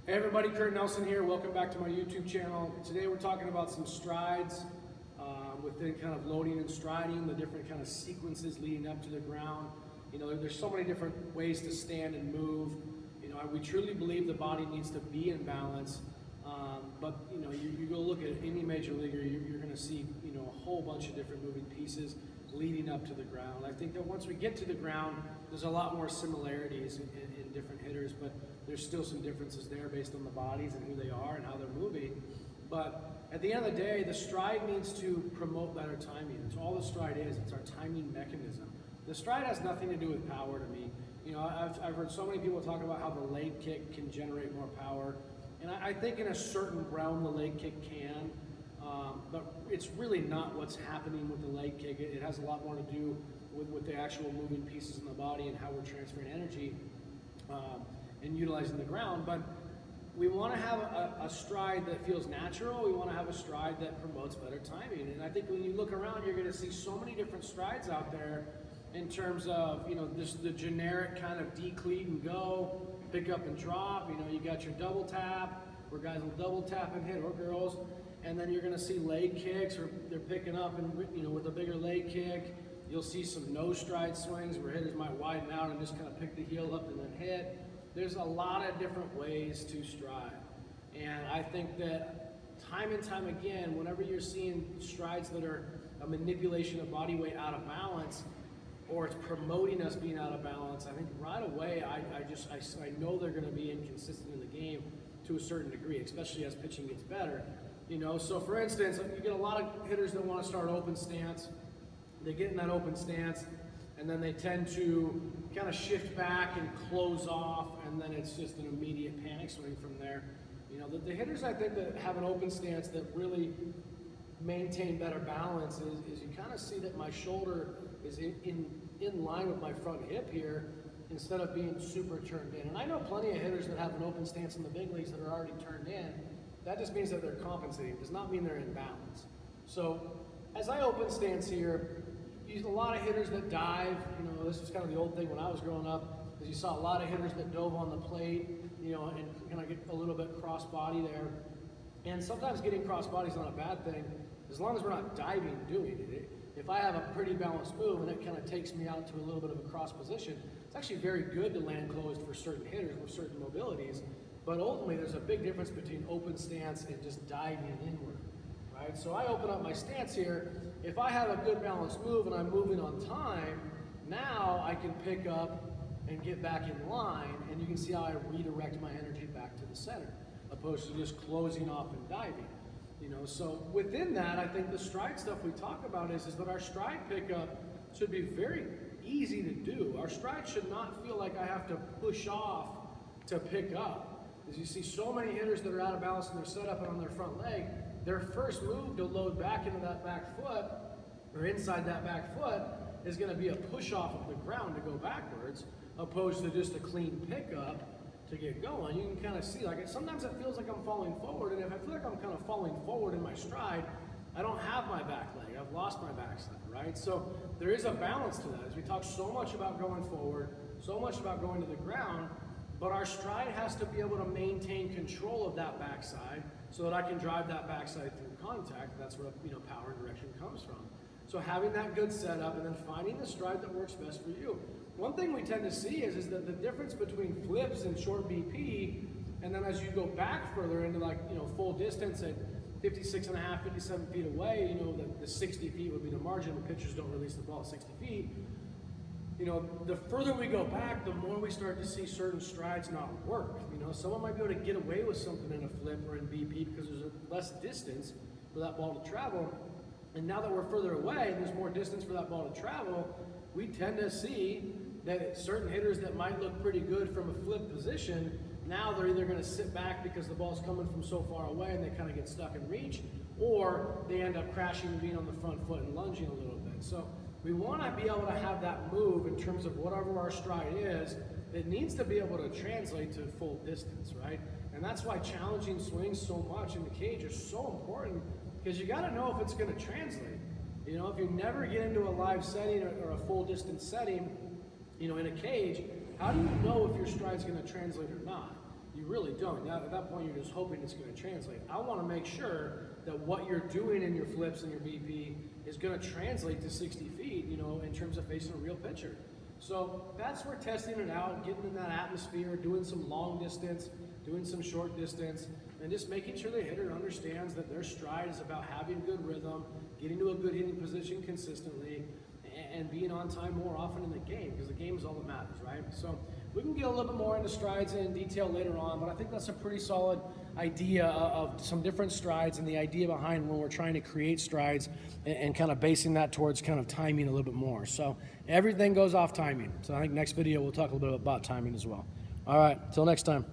Hey everybody, Kurt Nelson here. Welcome back to my YouTube channel. Today we're talking about some strides within kind of loading and striding, the different kind of sequences leading up to the ground. You know, there's so many different ways to stand and move. You know, we truly believe the body needs to be in balance. But you know, you go look at any major leaguer, you're going to see, you know, a whole bunch of different moving pieces leading up to the ground. I think that once we get to the ground, there's a lot more similarities in different hitters, but there's still some differences there based on the bodies and who they are and how they're moving. But at the end of the day, the stride needs to promote better timing. It's all the stride is. It's our timing mechanism. The stride has nothing to do with power to me. You know, I've heard so many people talk about how the leg kick can generate more power. And I think in a certain realm, the leg kick can. But it's really not what's happening with the leg kick. It has a lot more to do with the actual moving pieces in the body and how we're transferring energy and utilizing the ground. But we want to have a stride that feels natural. We want to have a stride that promotes better timing. And I think when you look around, you're going to see so many different strides out there in terms of, you know, the generic kind of decleat and go, pick up and drop. You know, you got your double tap, where guys will double tap and hit, or girls. And then you're going to see leg kicks, or they're picking up and, you know, with a bigger leg kick. You'll see some no stride swings where hitters might widen out and just kind of pick the heel up and then hit. There's a lot of different ways to stride. And I think that time and time again, whenever you're seeing strides that are a manipulation of body weight out of balance, or it's promoting us being out of balance, I think right away I know they're going to be inconsistent in the game to a certain degree, especially as pitching gets better. You know, so for instance, you get a lot of hitters that want to start open stance. They get in that open stance, and then they tend to kind of shift back and close off, and then it's just an immediate panic swing from there. You know, the hitters I think that have an open stance that really maintain better balance is you kind of see that my shoulder is in line with my front hip here instead of being super turned in. And I know plenty of hitters that have an open stance in the big leagues that are already turned in. That just means that they're compensating. It does not mean they're in balance. So as I open stance here, a lot of hitters that dive. You know, this was kind of the old thing when I was growing up, is you saw a lot of hitters that dove on the plate, you know, and kind of get a little bit cross body there. And sometimes getting cross body is not a bad thing, as long as we're not diving doing it. If I have a pretty balanced move and it kind of takes me out to a little bit of a cross position, it's actually very good to land closed for certain hitters with certain mobilities. But ultimately, there's a big difference between open stance and just diving inward, right? So I open up my stance here. If I have a good balanced move and I'm moving on time, now I can pick up and get back in line, and you can see how I redirect my energy back to the center, opposed to just closing off and diving. You know, so within that, I think the stride stuff we talk about is that our stride pickup should be very easy to do. Our stride should not feel like I have to push off to pick up. As you see so many hitters that are out of balance in their setup and on their front leg, their first move to load back into that back foot, or inside that back foot, is going to be a push off of the ground to go backwards, opposed to just a clean pickup to get going. You can kind of see, like, sometimes it feels like I'm falling forward, and if I feel like I'm kind of falling forward in my stride, I don't have my back leg. I've lost my backside, right? So there is a balance to that. As we talk so much about going forward, so much about going to the ground, but our stride has to be able to maintain control of that backside so that I can drive that backside through contact. That's where, you know, power and direction comes from. So having that good setup and then finding the stride that works best for you. One thing we tend to see is that the difference between flips and short BP, and then as you go back further into, like, you know, full distance at 56 and a half, 57 feet away, you know, the 60 feet would be the margin. The pitchers don't release the ball at 60 feet. You know, the further we go back, the more we start to see certain strides not work. You know, someone might be able to get away with something in a flip or in BP because there's less distance for that ball to travel. And now that we're further away and there's more distance for that ball to travel, we tend to see that certain hitters that might look pretty good from a flip position, now they're either going to sit back because the ball's coming from so far away and they kind of get stuck in reach, or they end up crashing and being on the front foot and lunging a little bit. So we want to be able to have that move in terms of whatever our stride is. It needs to be able to translate to full distance, right? And that's why challenging swings so much in the cage is so important, because you got to know if it's going to translate. You know, if you never get into a live setting or a full distance setting, you know, in a cage, how do you know if your stride's going to translate or not? You really don't. Now, at that point, you're just hoping it's going to translate. I want to make sure that what you're doing in your flips and your BP is going to translate to 60 feet, you know, in terms of facing a real pitcher. So that's where testing it out, getting in that atmosphere, doing some long distance, doing some short distance, and just making sure the hitter understands that their stride is about having good rhythm, getting to a good hitting position consistently, and being on time more often in the game, because the game is all that matters, right? So we can get a little bit more into strides in detail later on, but I think that's a pretty solid idea of some different strides and the idea behind when we're trying to create strides and kind of basing that towards kind of timing a little bit more. So everything goes off timing. So I think next video we'll talk a little bit about timing as well. All right, till next time.